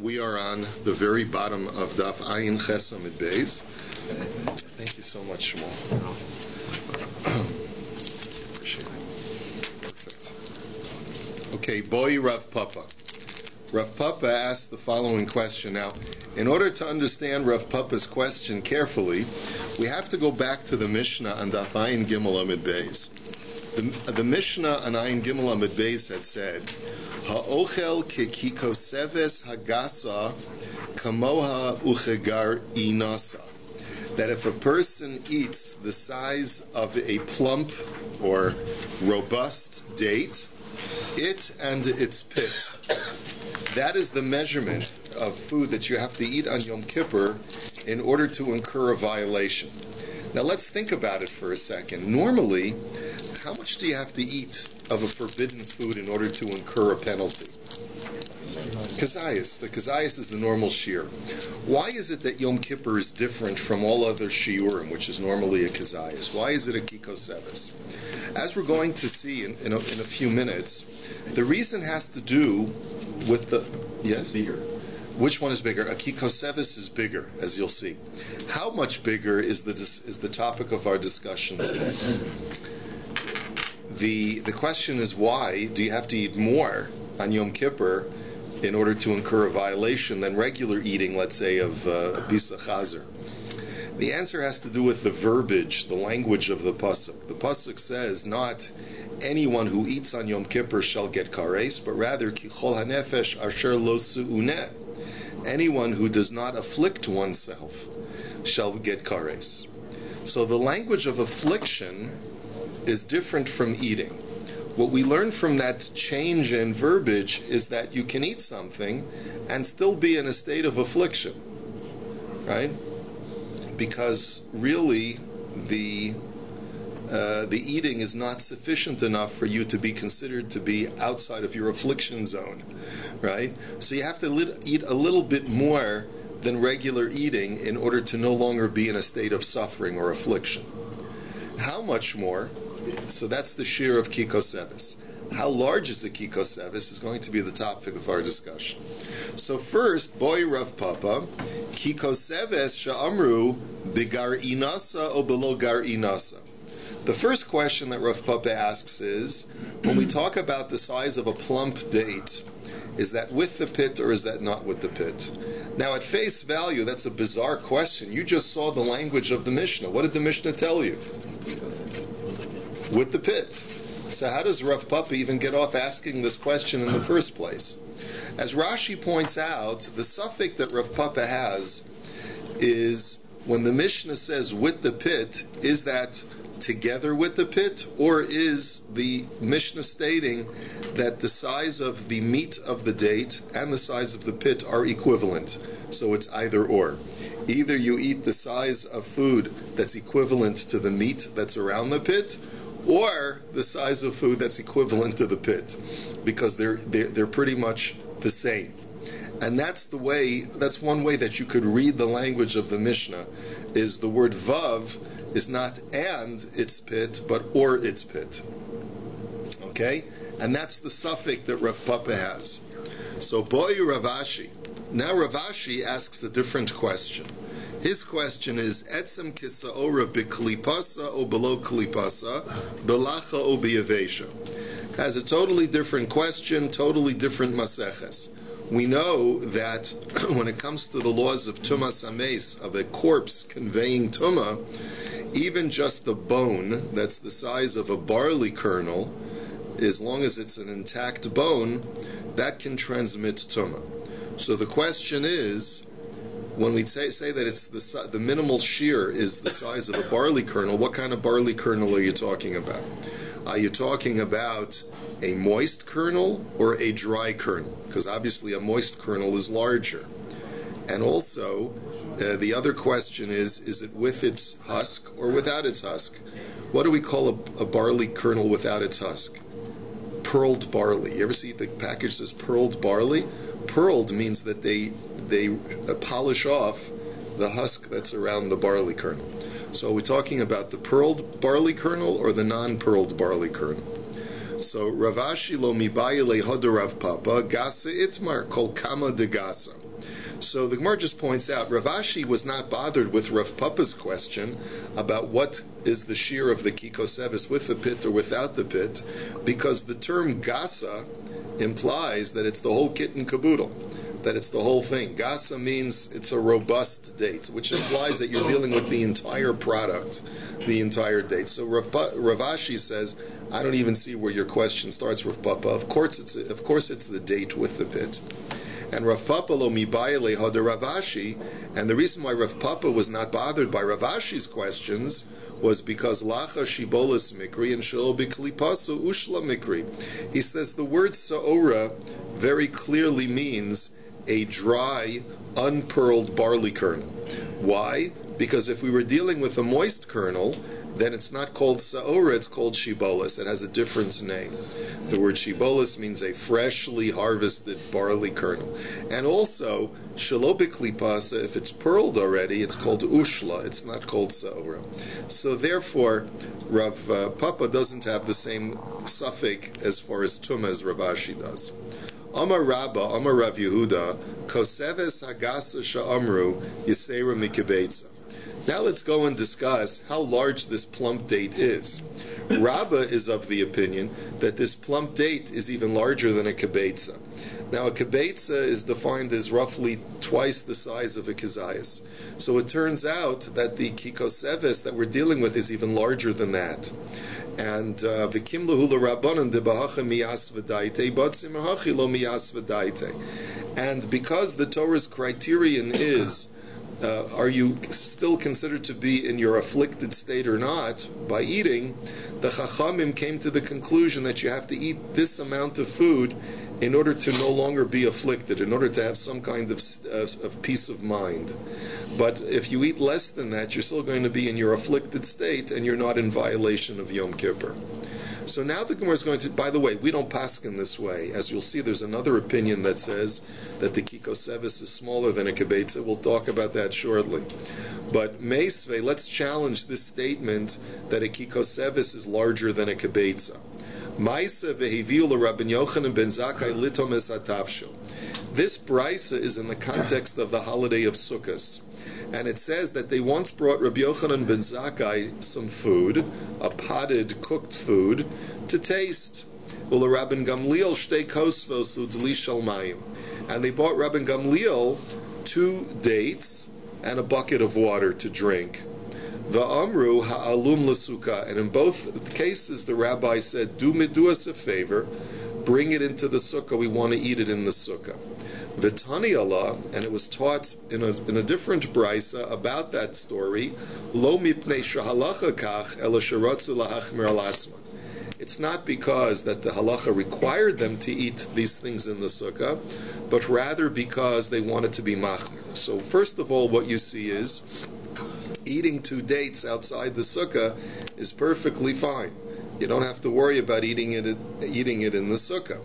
We are on the very bottom of DAF Ayin Chesam at Beis. Thank you so much, Shmuel. Appreciate it. Perfect. Okay, Boy Rav Papa. Rav Papa asked the following question. Now, in order to understand Rav Papa's question carefully, we have to go back to the Mishnah on DAF Ayin Gimel Amid Beis. The Mishnah on Ayin Gimel Amid Beis had said, Ha'ochel kekikoseves hagasa kamoha uchegar inasa. That if a person eats the size of a plump or robust date, it and its pit, that is the measurement of food that you have to eat on Yom Kippur in order to incur a violation. Now let's think about it for a second. Normally, how much do you have to eat of a forbidden food in order to incur a penalty? Kazayas. The kazayas is the normal shear. Why is it that Yom Kippur is different from all other shiurim, which is normally a kazayas? Why is it a kikoseves? As we're going to see in a few minutes, the reason has to do with the... Yes? Bigger. Which one is bigger? A kikoseves is bigger, as you'll see. How much bigger is the topic of our discussion today? The question is, why do you have to eat more on Yom Kippur in order to incur a violation than regular eating, let's say, of Bisa Chazer? The answer has to do with the verbiage, the language of the pasuk. The pasuk says not anyone who eats on Yom Kippur shall get kares, but rather ki chol hanefesh asher lo su'uneh. Anyone who does not afflict oneself shall get kares. So the language of affliction is different from eating. What we learn from that change in verbiage is that you can eat something and still be in a state of affliction, right? Because really the eating is not sufficient enough for you to be considered to be outside of your affliction zone, right? So you have to eat a little bit more than regular eating in order to no longer be in a state of suffering or affliction. How much more? So that's the shear of kikoseves. How large is the kikoseves is going to be the topic of our discussion. So first, Boy Rav Papa, kikoseves sha'amru bigar inasa o below gar inasa. The first question that Rav Papa asks is, when we talk about the size of a plump date, is that with the pit or is that not with the pit? Now at face value, that's a bizarre question. You just saw the language of the Mishnah. What did the Mishnah tell you? With the pit. So how does Rav Papa even get off asking this question in the first place? As Rashi points out, the suffix that Rav Papa has is, when the Mishnah says with the pit, is that together with the pit, or is the Mishnah stating that the size of the meat of the date and the size of the pit are equivalent? So it's either or. Either you eat the size of food that's equivalent to the meat that's around the pit, or the size of food that's equivalent to the pit, because they're pretty much the same. And that's one way that you could read the language of the Mishnah, is the word vav is not and its pit, but or its pit. Okay? And that's the suffix that Rav Papa has. So Boy Ravashi. Now Ravashi asks a different question. His question is, Etzem kisaora biklipasa o below klipasa, belacha o biyavesha. Has a totally different question, totally different maseches. We know that when it comes to the laws of tumas ames, of a corpse conveying tumah, even just the bone, that's the size of a barley kernel, as long as it's an intact bone, that can transmit tumah. So the question is, when we say that it's the minimal shear is the size of a barley kernel, what kind of barley kernel are you talking about? Are you talking about a moist kernel or a dry kernel? Because obviously a moist kernel is larger. And also, the other question is it with its husk or without its husk? What do we call a barley kernel without its husk? Pearled barley. You ever see the package says pearled barley? Pearled means that they polish off the husk that's around the barley kernel. So are we talking about the pearled barley kernel or the non-pearled barley kernel? So Ravashi lo mibayile hoda Rav Papa gasa itmar kol kama de gasa. So the Gemara just points out, Rav Ashi was not bothered with Rav Papa's question about what is the shear of the kikosevis with the pit or without the pit, because the term gasa implies that it's the whole kit and caboodle, that it's the whole thing. Gasa means it's a robust date, which implies that you're dealing with the entire product, the entire date. So Rav Ashi says, I don't even see where your question starts, Rav Papa. Of course it's the date with the pit. And Rav Papa lo mibayele hada Rav Ashi, and the reason why Rav Papa was not bothered by Rav Ashi's questions was because lacha shibolas mikri and shelo b'klipasu ushla mikri. He says the word saora very clearly means a dry, unpearled barley kernel. Why? Because if we were dealing with a moist kernel, then it's not called saora, it's called shibolas. It has a different name. The word shibolas means a freshly harvested barley kernel. And also, shelo b'klipasa, if it's pearled already, it's called ushla, it's not called saora. So therefore, Rav Papa doesn't have the same suffix as far as tum as Rav Ashi does. Amar Rabba, Amar Rav Yehuda, koseves hagasa sha'amru yisera mikibetza. Now let's go and discuss how large this plump date is. Rabba is of the opinion that this plump date is even larger than a kibetza. Now a kibetza is defined as roughly twice the size of a kizayas. So it turns out that the kikoseves that we're dealing with is even larger than that. And v'kim lahula rabbanon debahacha miyas v'daite, batzim hachi lo miyas v'daite. And because the Torah's criterion is are you still considered to be in your afflicted state or not by eating, the Chachamim came to the conclusion that you have to eat this amount of food in order to no longer be afflicted, in order to have some kind of peace of mind. But if you eat less than that, you're still going to be in your afflicted state and you're not in violation of Yom Kippur. So now the Gemara is going to, by the way, we don't paskin this way. As you'll see, there's another opinion that says that the kikosevis is smaller than a kibetza. We'll talk about that shortly. But meisve, let's challenge this statement that a kikosevis is larger than a kibetza. Ma'isa vehiviu l'Rabbi Yochanan ben Zakkai litom es atavsho. This brisa is in the context of the holiday of Sukkot. And it says that they once brought Rabbi Yochanan ben Zakkai some food, a potted, cooked food, to taste. And they brought Rabbi Gamliel 2 dates and a bucket of water to drink. The Amru ha'alum l'sukkah, and in both cases the rabbi said, do us a favor, bring it into the sukkah, we want to eat it in the sukkah. V'tani Allah, and it was taught in a different brisa about that story, lo mipnei shahalacha kach ela sheratzu lahachmir al atzma. It's not because that the halacha required them to eat these things in the sukkah, but rather because they wanted to be machmir. So first of all, what you see is eating 2 dates outside the sukkah is perfectly fine. You don't have to worry about eating it in the sukkah.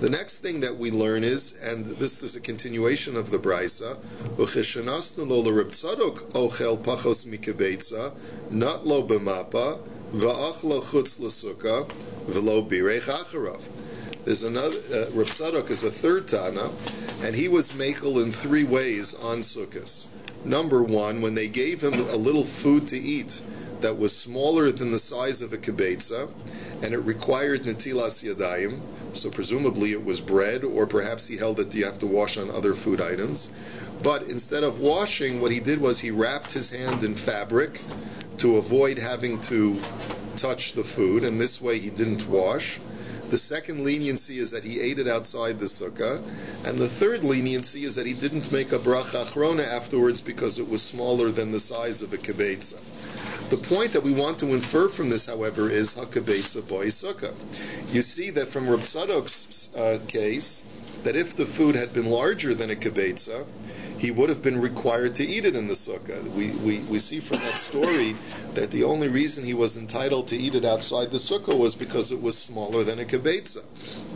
The next thing that we learn is, and this is a continuation of the brisa, ucheshenasnu lo l'Reb Tzadok ochel pachos mikibetza, not lo b'mapa, va'achlo chutz l'sukkah, v'lo birech acharav. There's another, Reb Tzadok is a third Tana, and he was makel in 3 ways on Sukkos. Number 1, when they gave him a little food to eat that was smaller than the size of a kibetza, and it required netilas yadayim, so presumably it was bread, or perhaps he held that you have to wash on other food items. But instead of washing, what he did was he wrapped his hand in fabric to avoid having to touch the food, and this way he didn't wash. The second leniency is that he ate it outside the sukkah, and the third leniency is that he didn't make a bracha achrona afterwards because it was smaller than the size of a kibetza. The point that we want to infer from this, however, is hakabetza boy sukkah. You see that from Reb Tzadok's case, that if the food had been larger than a kibetza, he would have been required to eat it in the sukkah. We see from that story that the only reason he was entitled to eat it outside the sukkah was because it was smaller than a kibetza.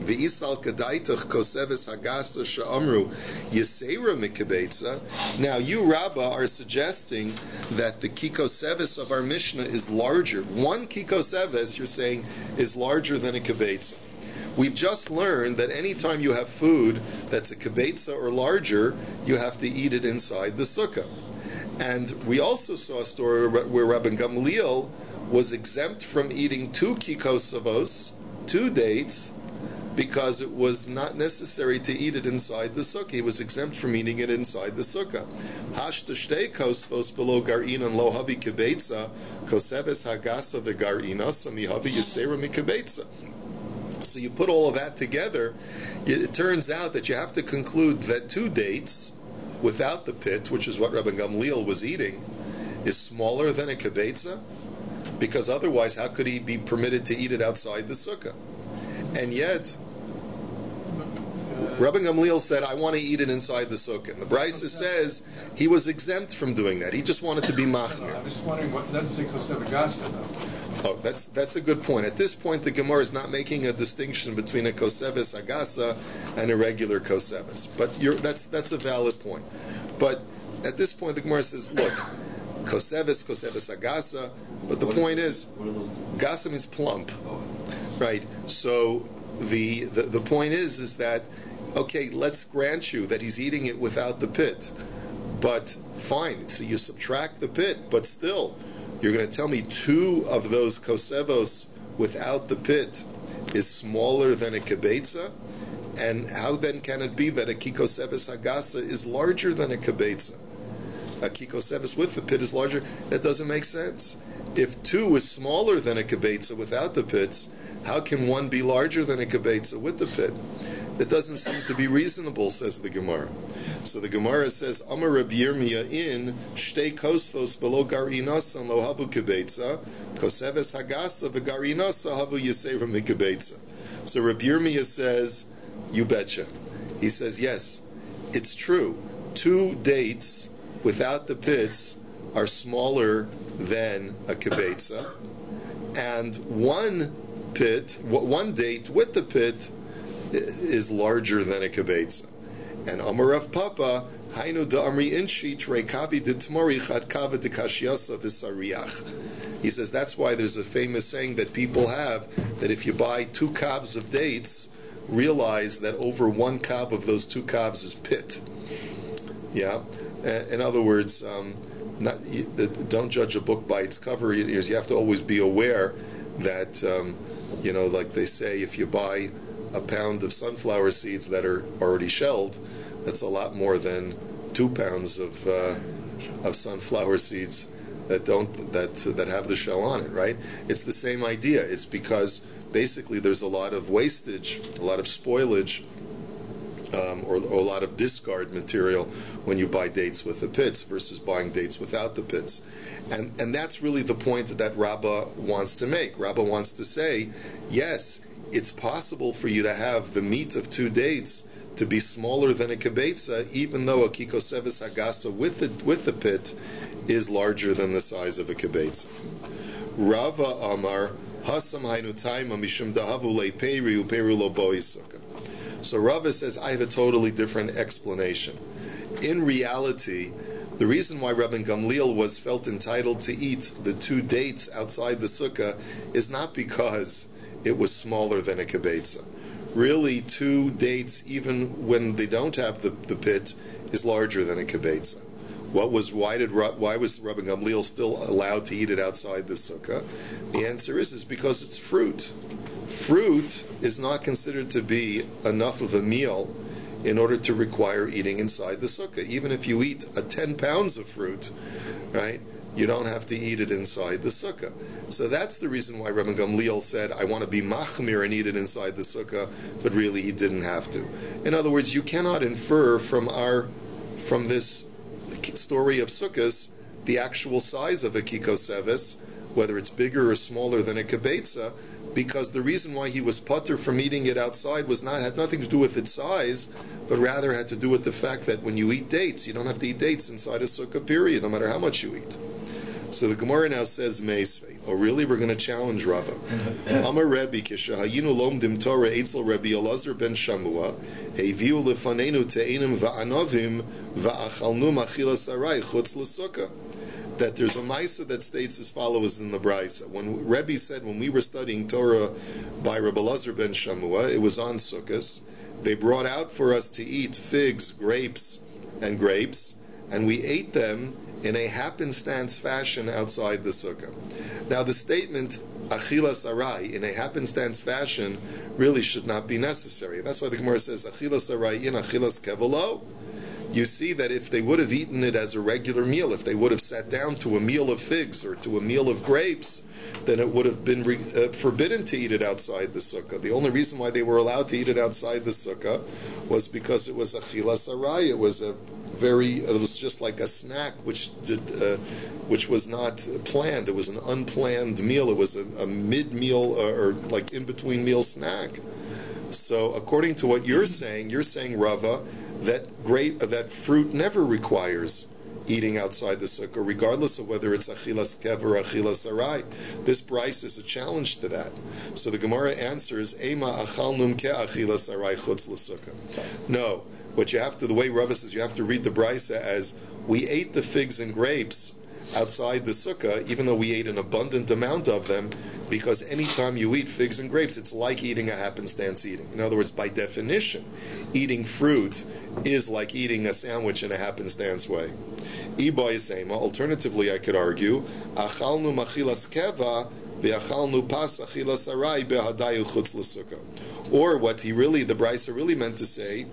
V'isal kadaitach koseves hagasa sha'amru yisera mikibetza. Now you, Rabba, are suggesting that the kikoseves of our Mishnah is larger. 1 kikoseves, you're saying, is larger than a kibetza. We've just learned that anytime you have food that's a kibetza or larger, you have to eat it inside the sukkah. And we also saw a story where Rabbi Gamliel was exempt from eating 2 kikosavos, 2 dates, because it was not necessary to eat it inside the sukkah. He was exempt from eating it inside the sukkah. Hashta shtei kosvos below garinan lo havi kibetza, koseves hagasa v'garinasa mihavi yisera mikibetza. So you put all of that together, it turns out that you have to conclude that 2 dates without the pit, which is what Rabbi Gamliel was eating, is smaller than a kibetza, because otherwise how could he be permitted to eat it outside the sukkah? And yet Rabbi Gamliel said, I want to eat it inside the sukkah. And the Brisa says he was exempt from doing that. He just wanted to be machmir. I'm just wondering, what does it say kosevagasa though? Oh, that's a good point. At this point, the Gemara is not making a distinction between a koseves agasa and a regular koseves. But that's a valid point. But at this point, the Gemara says, look, koseves agasa. But the point is, gasa means plump, right? So the point is that, okay, let's grant you that he's eating it without the pit, but fine. So you subtract the pit, but still, you're going to tell me 2 of those kosevos without the pit is smaller than a kibetza? And how then can it be that a kikoseves agasa is larger than a kibetza? A kikoseves with the pit is larger? That doesn't make sense. If 2 is smaller than a kibetza without the pits, how can 1 be larger than a kibetza with the pit? That doesn't seem to be reasonable, says the Gemara. So the Gemara says, Amar Rabbi Yirmiyah in shtei kosvos below garinasa lo havu kibetza, koseves hagasa v'garinasa havu yisera mikibetza. So Rabbi Yirmiyah says, you betcha. He says, yes, it's true. 2 dates without the pits are smaller than a kibetza, and 1 date with the pit is larger than a kibetza. And Amar Rav Papa, Hainu da'amri inshi treikabi de tmori chad kava de kashyasa v'sariach. He says that's why there's a famous saying that people have, that if you buy 2 kavs of dates, realize that over 1 kav of those 2 kavs is pit. Yeah? In other words, don't judge a book by its cover. You have to always be aware that, like they say, if you buy a pound of sunflower seeds that are already shelled, that's a lot more than 2 pounds of sunflower seeds that have the shell on it, right? It's the same idea. It's because basically there's a lot of wastage, a lot of spoilage, or a lot of discard material when you buy dates with the pits versus buying dates without the pits. And that's really the point that Rabbi wants to make. Rabbi wants to say, yes, it's possible for you to have the meat of 2 dates to be smaller than a kibetza, even though a kikoseves hagasa with the pit is larger than the size of a kibetza. Rava Amar Hasam Hainu Taima Mishum Dahavu Leiperi Uperu Lo Boisaka. So Rava says, I have a totally different explanation. In reality, the reason why Rabbi Gamliel was felt entitled to eat the 2 dates outside the sukkah is not because it was smaller than a kibetza. Really, 2 dates, even when they don't have the pit, is larger than a kibetza. Why was Rabbi Gamliel still allowed to eat it outside the sukkah? The answer is because it's fruit. Fruit is not considered to be enough of a meal in order to require eating inside the sukkah. Even if you eat 10 pounds of fruit, right, you don't have to eat it inside the sukkah. So that's the reason why Rabbi Gamliel said, I want to be machmir and eat it inside the sukkah, but really he didn't have to. In other words, you cannot infer from this story of sukkahs the actual size of a kikoseves, whether it's bigger or smaller than a kibetza, because the reason why he was patur from eating it outside had nothing to do with its size, but rather had to do with the fact that when you eat dates, you don't have to eat dates inside a sukkah, period, no matter how much you eat. So the Gemara now says Meisvei. Oh, really? We're going to challenge Rava. Amar Rabbi Kishahayinu lomdim Torah Eitzel Rabbi Elazar ben Shamua heviu lefanenu te'enim va'anovim va'achalnu machilas arai chutz l'sukkah. that there's a Maisa that states as follows in the Brisa. When Rabbi said, when we were studying Torah by Rabbi Elazar ben Shamua, it was on Sukkos, they brought out for us to eat figs, grapes, and we ate them in a happenstance fashion outside the sukkah. Now the statement, Achilas Aryai, in a happenstance fashion, really should not be necessary. That's why the Gemara says, Achilas Aryai in Achilas Kevalo. You see that if they would have eaten it as a regular meal, if they would have sat down to a meal of figs or to a meal of grapes, then it would have been forbidden to eat it outside the sukkah. The only reason why they were allowed to eat it outside the sukkah was because it was Achilas Aryai. It was it was just like a snack which was not planned. It was an unplanned meal. It was a mid-meal or like in-between meal snack. So according to what you're saying Rava, that fruit never requires eating outside the sukkah, regardless of whether it's achilas kev or achilas arai. This brisa is a challenge to that. So the Gemara answers, Ema achalnum ke achilas arai chutz l'sukkah. No, what you have to, the way Rava says, you have to read the brisa as, we ate the figs and grapes outside the sukkah, even though we ate an abundant amount of them, because anytime you eat figs and grapes, it's like eating a happenstance eating. In other words, by definition, eating fruit is like eating a sandwich in a happenstance way. Alternatively, I could argue, achalnu machilas keva ve'achalnu pas achilas arai behadayu chutz l'sukkah. Or what the Brisa really meant to say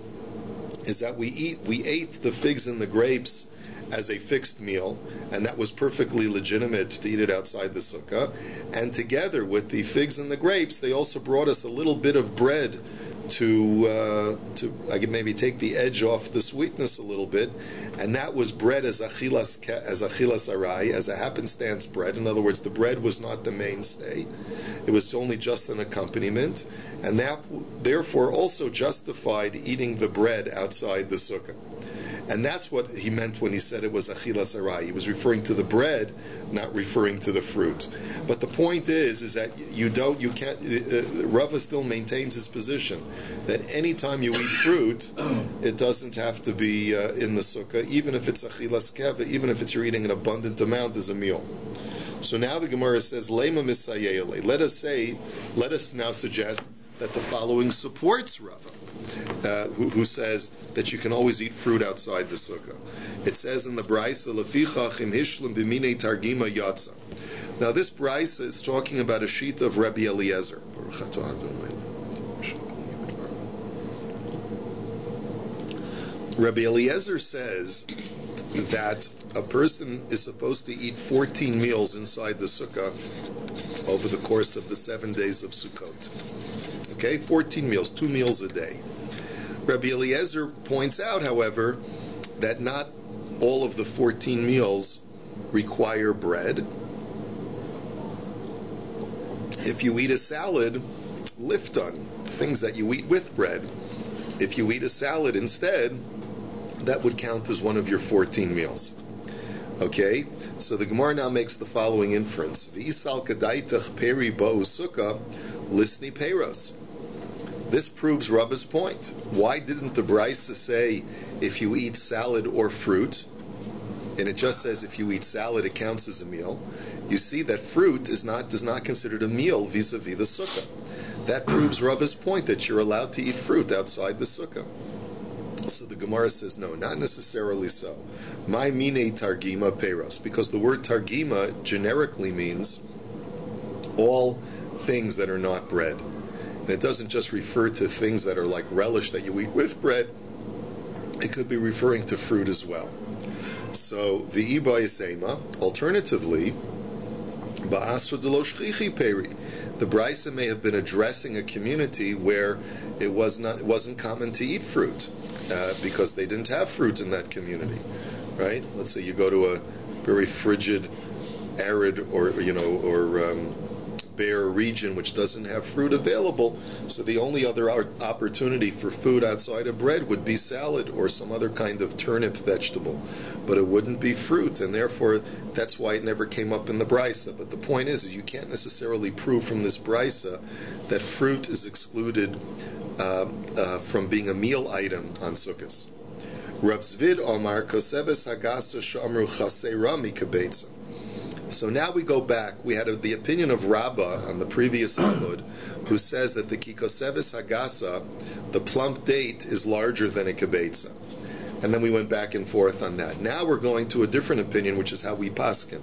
is that we ate the figs and the grapes as a fixed meal, and that was perfectly legitimate to eat it outside the sukkah. And together with the figs and the grapes, they also brought us a little bit of bread to I could maybe take the edge off the sweetness a little bit, and that was bread as achilas arai, as a happenstance bread. In other words, the bread was not the mainstay; it was only just an accompaniment, and that therefore also justified eating the bread outside the sukkah. And that's what he meant when he said it was achilas arai. He was referring to the bread, not referring to the fruit. But the point is that Rava still maintains his position that any time you eat fruit, it doesn't have to be in the sukkah, even if it's achilas keva, even if you're eating an abundant amount as a meal. So now the Gemara says, Lema misayele. Let us now suggest that the following supports Rava. Who says that you can always eat fruit outside the sukkah. It says in the Brisa, Lefichach im hishlam b'minei targima yatsa. Now this Brisa is talking about a sheet of Rabbi Eliezer. Rabbi Eliezer says that a person is supposed to eat 14 meals inside the sukkah over the course of the 7 days of Sukkot. Okay, 14 meals, 2 meals a day. Rabbi Eliezer points out, however, that not all of the 14 meals require bread. If you eat a salad, lifton, things that you eat with bread, if you eat a salad instead, that would count as one of your 14 meals. Okay, so the Gemara now makes the following inference: V'isal kadaitach peri bo'u sukkah lisni peros. This proves Rava's point. Why didn't the Brisa say if you eat salad or fruit? And it just says if you eat salad, it counts as a meal. You see that fruit is not considered a meal vis-a-vis the sukkah. That proves Rava's point that you're allowed to eat fruit outside the sukkah. So the Gemara says, no, not necessarily so. My mine targima peros, because the word targima generically means all things that are not bread. And it doesn't just refer to things that are like relish that you eat with bread. It could be referring to fruit as well. So the iba. Alternatively, ba'asr de lo shchichi peri. The Brisa may have been addressing a community where it wasn't common to eat fruit because they didn't have fruit in that community, right? Let's say you go to a very frigid, arid, or bare region which doesn't have fruit available, so the only other opportunity for food outside of bread would be salad or some other kind of turnip vegetable, but it wouldn't be fruit, and therefore that's why it never came up in the Brisa. But the point is you can't necessarily prove from this Brisa that fruit is excluded from being a meal item on Sukkos. Rav Zvid Omar Koseves Hagasa Shamru Chaseira Mikabeitza. So now we go back. We had the opinion of Rabbi on the previous Amud, who says that the Kikosevis Hagasa, the plump date, is larger than a Kibetza. And then we went back and forth on that. Now we're going to a different opinion, which is how we paskin,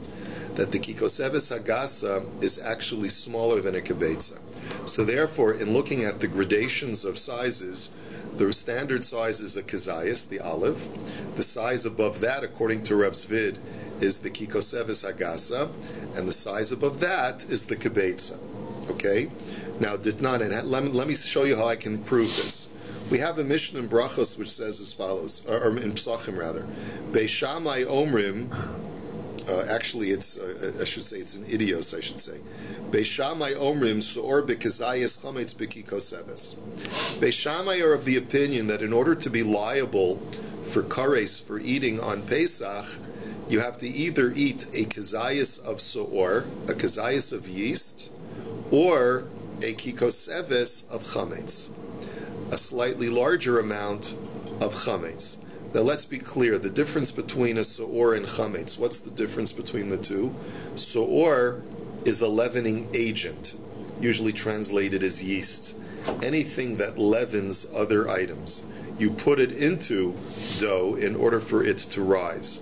that the Kikosevis Hagasa is actually smaller than a Kibetza. So therefore, in looking at the gradations of sizes, the standard size is a Kazayas, the olive. The size above that, according to Reb Zvid, is the Kikosevis Hagasa, and the size above that is the Kibetza. Okay? Now, Ditnan, and let me show you how I can prove this. We have a Mishnah in Brachos which says as follows, or in Psachim rather, Beishamai Omrim, actually it's, I should say it's an idios, I should say. Beishamai Omrim Su'or Bekazayas Chametz Bekikoseves. Beishamai are of the opinion that in order to be liable for kares, for eating on Pesach, you have to either eat a kazayas of Su'or, a kazayas of yeast, or a kikoseves of chametz, a slightly larger amount of chametz. Now let's be clear, the difference between a su'or and chametz, what's the difference between the two? Su'or is a leavening agent, usually translated as yeast. Anything that leavens other items. You put it into dough in order for it to rise.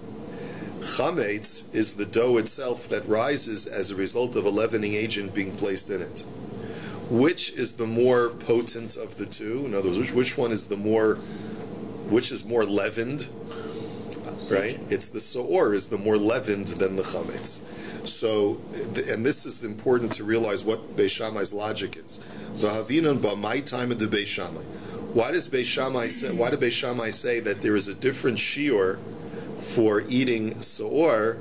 Chametz is the dough itself that rises as a result of a leavening agent being placed in it. Which is the more potent of the two? In other words, which is more leavened? Right? It's the so'or is the more leavened than the chametz. So, and this is important to realize what Beis Shammai's logic is. V'havinon b'may time of the Beis Shammai. Why does Beis Shammai say? Why do Beis Shammai say that there is a different shiur for eating so'or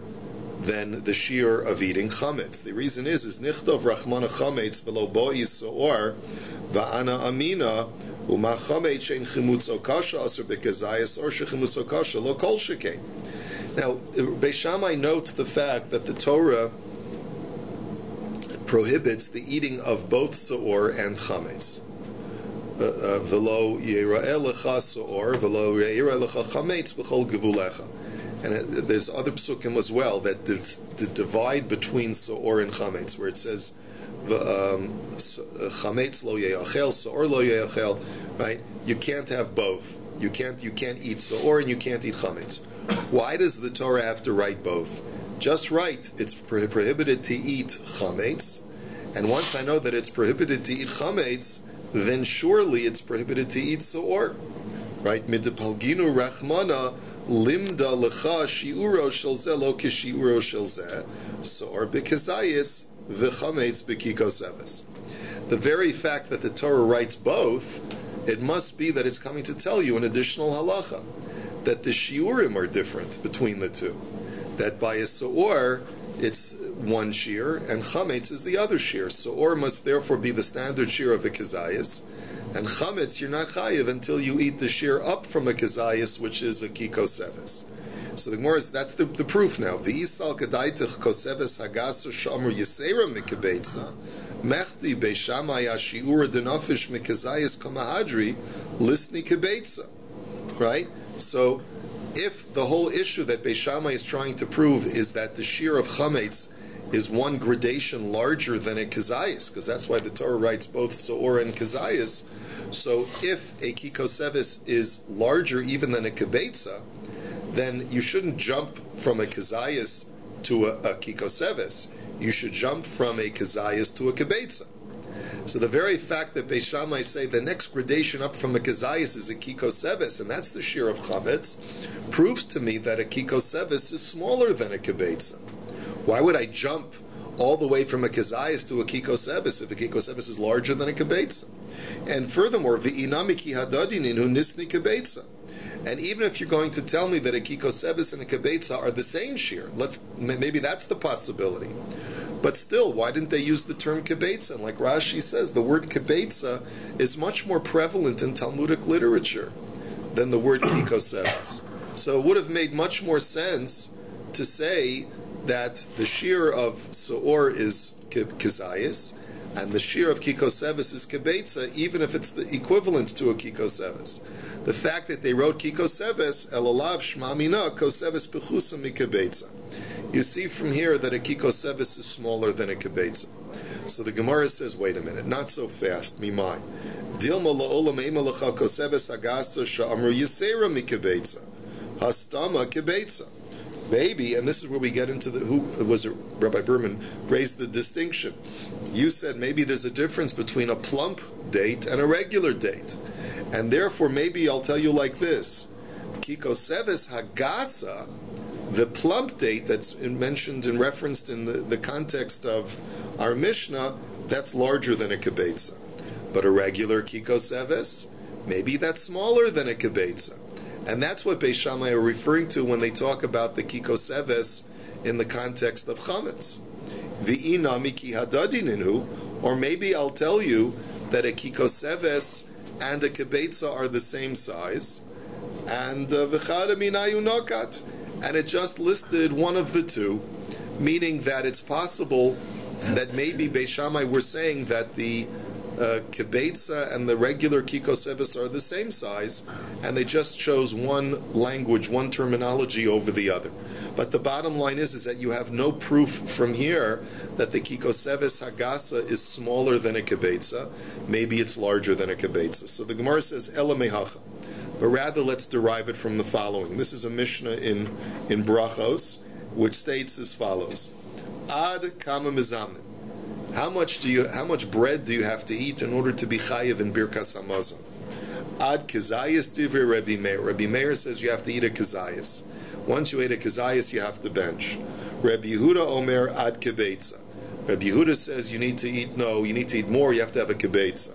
than the shiur of eating chametz? The reason is nichtov rachmana chametz v'lo boi so'or va'ana amina u'ma chametz shein chimutz okasha aser bekazayas or shechimutz okasha lo kol shekein. Now, Beis Shammai notes the fact that the Torah prohibits the eating of both so'or and chametz. V'lo yira'eh lecha so'or v'lo yira'eh lecha chametz b'chol gevulecha. And there's other psukim as well that divide between so'or and chametz, where it says chametz lo ye'achel, so'or lo ye'achel. Right? You can't have both. You can't eat so'or and you can't eat chametz. Why does the Torah have to write both? Just write it's prohibited to eat chametz, and once I know that it's prohibited to eat chametz, then surely it's prohibited to eat so'or. Right? Midipalginu rachmana limda lecha shiuro shel zeh lo kishiuro shel zeh so'or bekazayis v'chametz bekikoseves. The very fact that the Torah writes both, it must be that it's coming to tell you an additional halacha, that the shiurim are different between the two. That by a so'or, it's one shear, and chametz is the other shear. So'or must therefore be the standard shear of a kazayas, and chametz you're not chayiv until you eat the shear up from a kazayas, which is a kikoseves. So the Gemara is, that's the proof now. V'isal kadaitich koseves hagasa shamur yisera mikabetza, mechti beishamaya shiura denafish mikazayas kamahadri lisni kabetza. Right? So, if the whole issue that Beis Shammai is trying to prove is that the shear of chametz is one gradation larger than a kazayas, because that's why the Torah writes both so'or and kazayas. So, if a kikoseves is larger even than a kibetza, then you shouldn't jump from a kazayas to a kikoseves. You should jump from a kazayas to a kibetza. So the very fact that Beis Shammai say the next gradation up from a kazayas is a kikoseves, and that's the shear of chametz, proves to me that a kikoseves is smaller than a kibetza. Why would I jump all the way from a kazayas to a kikoseves if a kikoseves is larger than a kibetza? And furthermore, v'inami ki hadadinin hu nisni kibetza. And even if you're going to tell me that a kikoseves and a kibetza are the same shear, maybe that's the possibility. But still, why didn't they use the term kibetza? And like Rashi says, the word kibetza is much more prevalent in Talmudic literature than the word kikoseves. So it would have made much more sense to say that the shear of so'or is kizayis, and the shear of kikoseves is kibetza, even if it's the equivalent to a kikoseves. The fact that they wrote kikoseves, elalav shma mina, koseves bechusa mi kibetza. you see from here that a kikosevis is smaller than a kibetza. So the Gemara says, wait a minute, not so fast, mimai. Dilma la'olam ema l'cha koseves agasa sha'amru yisera mi kibetza. Hastama kibetza. Maybe, and this is where we get into who was it, Rabbi Berman raised the distinction. You said maybe there's a difference between a plump date and a regular date. And therefore, maybe I'll tell you like this. Kikoseves hagasa, the plump date that's mentioned and referenced in the context of our Mishnah, that's larger than a kibetza. But a regular kikoseves, maybe that's smaller than a kibetza. And that's what Beis Shammai are referring to when they talk about the kikoseves in the context of chametz. V'ina miki hadadininu, or maybe I'll tell you that a kikoseves and a kibetza are the same size, and v'chada minayu nokat, and it just listed one of the two, meaning that it's possible that maybe Beis Shammai were saying that the kibetza and the regular kikosevis are the same size, and they just chose one language, one terminology over the other. But the bottom line is that you have no proof from here that the kikosevis hagasa is smaller than a kibetza. Maybe it's larger than a kibetza. So the Gemara says ela mehacha, but rather let's derive it from the following. This is a Mishnah in Brachos, which states as follows: Ad kama mizamin. How much bread do you have to eat in order to be chayiv in birkas hamazon? Ad kazayas divrei Rabbi Meir. Rabbi Meir says you have to eat a kazayas. Once you ate a kazayas, you have to bench. Rabbi Yehuda omer ad kibetza. Rabbi Yehuda says you need to eat more. You have to have a kibetza.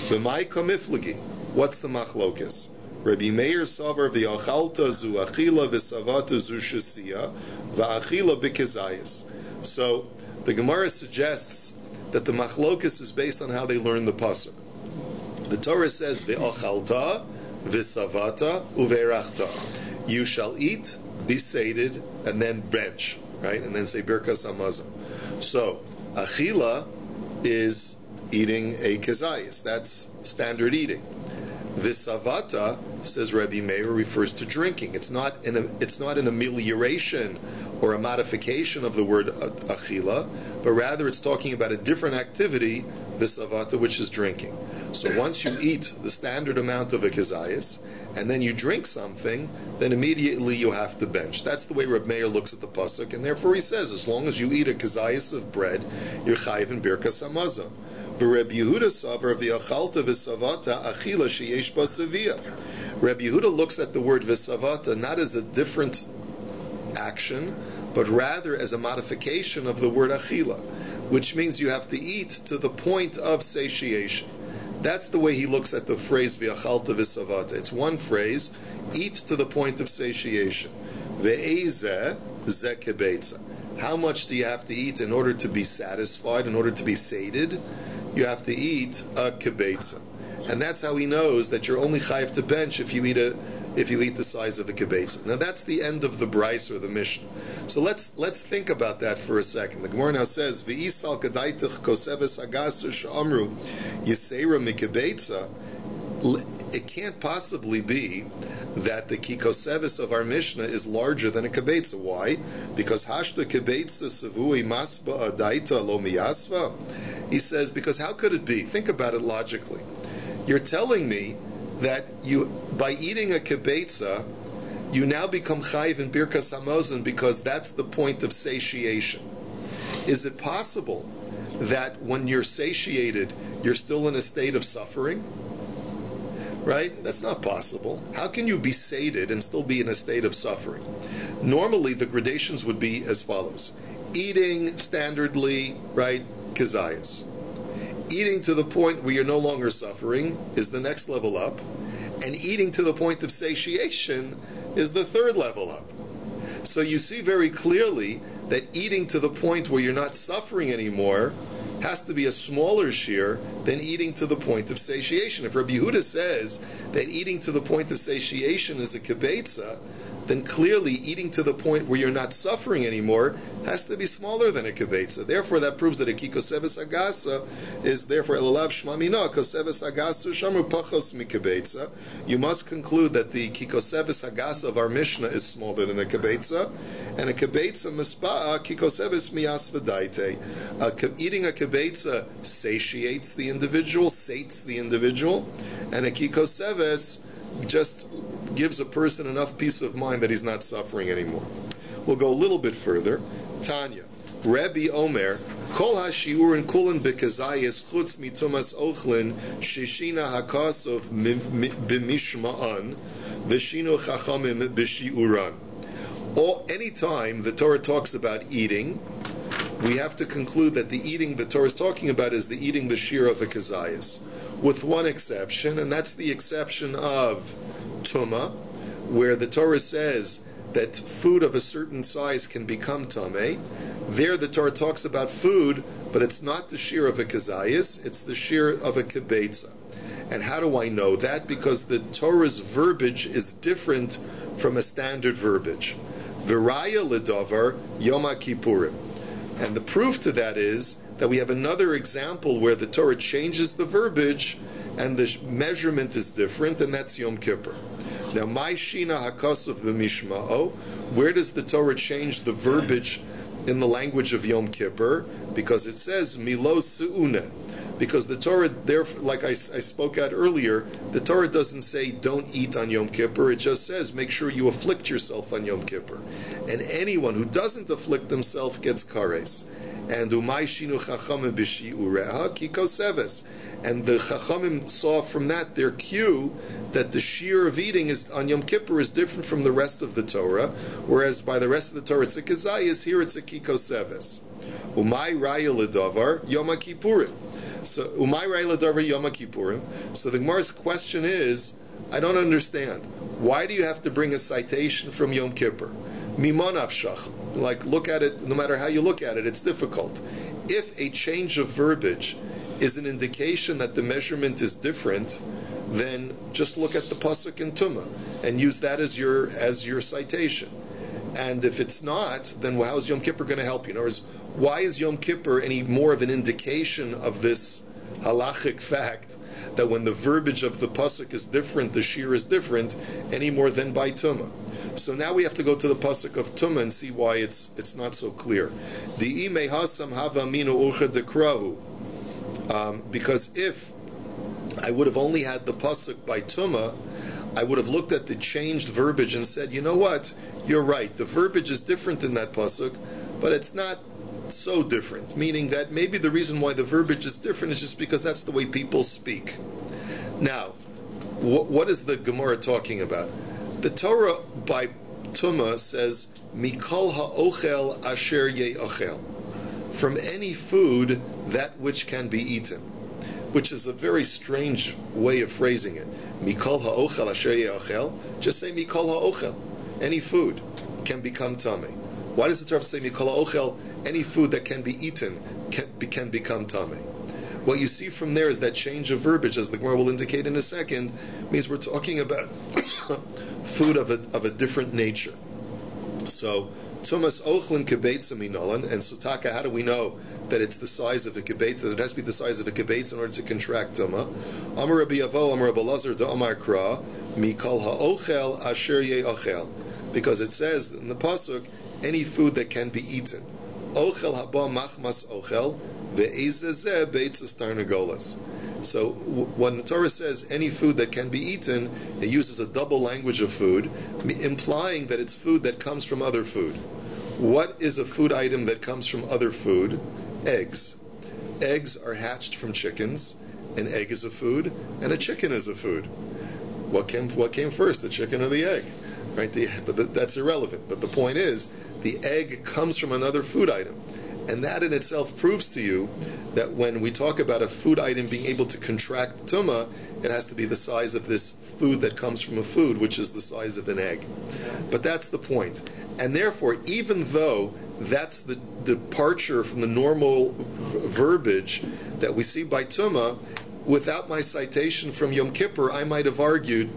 B'mai kamiflagi. What's the machlokas? Rabbi Meir savar v'yachalta zu achila v'savata zu shesiya v'achila b'kazayas. So the Gemara suggests that the machlokas is based on how they learn the pasuk. The Torah says ve'achalta, v'savata, uve'rachta. You shall eat, be sated, and then bench, right? And then say birkas hamazon. So achila is eating a kazayas. That's standard eating. V'savata, says Rabbi Meir, refers to drinking. It's not an amelioration or a modification of the word achila, but rather it's talking about a different activity, v'savata, which is drinking. So once you eat the standard amount of a kazayas, and then you drink something, then immediately you have to bench. That's the way Reb Meir looks at the pasuk, and therefore he says, as long as you eat a kazayas of bread, you're chayiv in birkas hamazon. Reb Yehuda savar of the achalta v'savata achila sheyesh ba sevia. Reb Yehuda looks at the word v'savata not as a different action, but rather as a modification of the word achila, which means you have to eat to the point of satiation. That's the way he looks at the phrase v'achalta v'savata. It's one phrase, eat to the point of satiation. Ve'ezeh zeh kibetza. How much do you have to eat in order to be satisfied, in order to be sated? You have to eat a kibetza. And that's how he knows that you're only chayiv to bench if you eat the size of a kibetza. Now that's the end of the Bryce or the Mishnah. So let's think about that for a second. The Gemara now says, "V'isal kadaitich koseves agas she'amru yisera mikibetza." It can't possibly be that the kikosevis of our Mishnah is larger than a kibetza. Why? Because hashta kibetza savui masba adaita lo miyasva. He says, because how could it be? Think about it logically. You're telling me that by eating a kibetza, you now become chayiv in birkas hamazon because that's the point of satiation. Is it possible that when you're satiated, you're still in a state of suffering? Right? That's not possible. How can you be sated and still be in a state of suffering? Normally, the gradations would be as follows. Eating standardly, right, kazayas. Eating to the point where you're no longer suffering is the next level up. And eating to the point of satiation is the third level up. So you see very clearly that eating to the point where you're not suffering anymore has to be a smaller shear than eating to the point of satiation. If Rabbi Yehuda says that eating to the point of satiation is a kibetza, then clearly eating to the point where you're not suffering anymore has to be smaller than a kibetza. Therefore, that proves that a kikoseves agasa is therefore elalav shmamina koseves agasu shamru pachos mikibetza. You must conclude that the kikoseves agasa of our Mishnah is smaller than a kibetza, and a kibetza mispa'a kikoseves miyas v'daite. Eating a kibetza satiates the individual, sates the individual, and a kikoseves just gives a person enough peace of mind that he's not suffering anymore. We'll go a little bit further. Tanya, Rabbi Omer, Kol ha-shiurin kulin b'kazayis chutz mitumas ochlin shishina hakasov b'mishma'an v'shinu chachamim b'shiuran. Any time the Torah talks about eating, we have to conclude that the eating the Torah is talking about is the eating the shir of a kazayis, with one exception, and that's the exception of Tuma, where the Torah says that food of a certain size can become Tameh. There the Torah talks about food, but it's not the shir of a kazayis, it's the shir of a kibetza. And how do I know that? Because the Torah's verbiage is different from a standard verbiage. Viraya ledavar YOMA Kippurim. And the proof to that is that we have another example where the Torah changes the verbiage and the measurement is different, and that's Yom Kippur. Now, my shina hakasuf b'mishma'o, where does the Torah change the verbiage in the language of Yom Kippur? Because it says milo su'una. Because the Torah, there, like I spoke out earlier, the Torah doesn't say don't eat on Yom Kippur. It just says make sure you afflict yourself on Yom Kippur. And anyone who doesn't afflict himself gets kares. And umay shinu chachamim b'shiureha kikoseves. And the chachamim saw from that their cue that the shear of eating is on Yom Kippur is different from the rest of the Torah, whereas by the rest of the Torah it's a kazayis, here it's a kikoseves. Umay raya ledavar Yom Kippurim. So umay raya ledavar Yom Kippurim. So the Gemara's question is, I don't understand. Why do you have to bring a citation from Yom Kippur? Mimonavshach. Like, look at it, no matter how you look at it, it's difficult. If a change of verbiage is an indication that the measurement is different, then just look at the pasuk in Tumah and use that as your citation. And if it's not, then how is Yom Kippur going to help you? In other words, why is Yom Kippur any more of an indication of this halachic fact that when the verbiage of the pasuk is different, the shir is different, any more than by Tumah? So now we have to go to the pasuk of Tumah and see why it's not so clear. Because if I would have only had the pasuk by Tumah, I would have looked at the changed verbiage and said, you know what, you're right, the verbiage is different in that pasuk, but it's not so different, meaning that maybe the reason why the verbiage is different is just because that's the way people speak. Now, what is the Gemara talking about? The Torah by Tumah says, Mikol ha'ochel asher ye'ochel, from any food, that which can be eaten, which is a very strange way of phrasing it. Mikol ha'ochel asher ye'ochel, just say Mikol ha'ochel, any food can become tamei. Why does the Torah say Mikol ha'ochel, any food that can be eaten can become tamei? What you see from there is that change of verbiage, as the Gemara will indicate in a second, means we're talking about food of a different nature. So, Tumas Ochlin Kibetza Minolan, and Sutaka, how do we know that it's the size of a kibetza, that it has to be the size of a kibetza in order to contract Tumah? Amar Rabbi Avo, Amar Rabbi Lazar, Da Amar Kra, Mikol ha'ochel asher ye'ochel. Because it says in the Pasuk, any food that can be eaten. Ochel haba machmas ochel, ve'ezezeh beitzas tarnagolas. So when the Torah says any food that can be eaten, it uses a double language of food, implying that it's food that comes from other food. What is a food item that comes from other food? Eggs. Eggs are hatched from chickens. An egg is a food, and a chicken is a food. What came first, the chicken or the egg? Right? But that's irrelevant. But the point is, the egg comes from another food item. And that in itself proves to you that when we talk about a food item being able to contract tumah, it has to be the size of this food that comes from a food, which is the size of an egg. But that's the point. And therefore, even though that's the departure from the normal verbiage that we see by tumah, without my citation from Yom Kippur, I might have argued,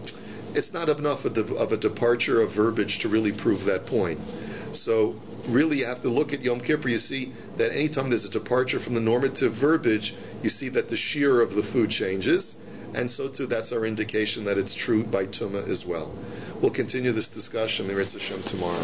it's not enough of a departure of verbiage to really prove that point. So really you have to look at Yom Kippur. You see that anytime there's a departure from the normative verbiage, you see that the shear of the food changes, and so too that's our indication that it's true by Tumah as well. We'll continue this discussion, Mir Hashem, tomorrow.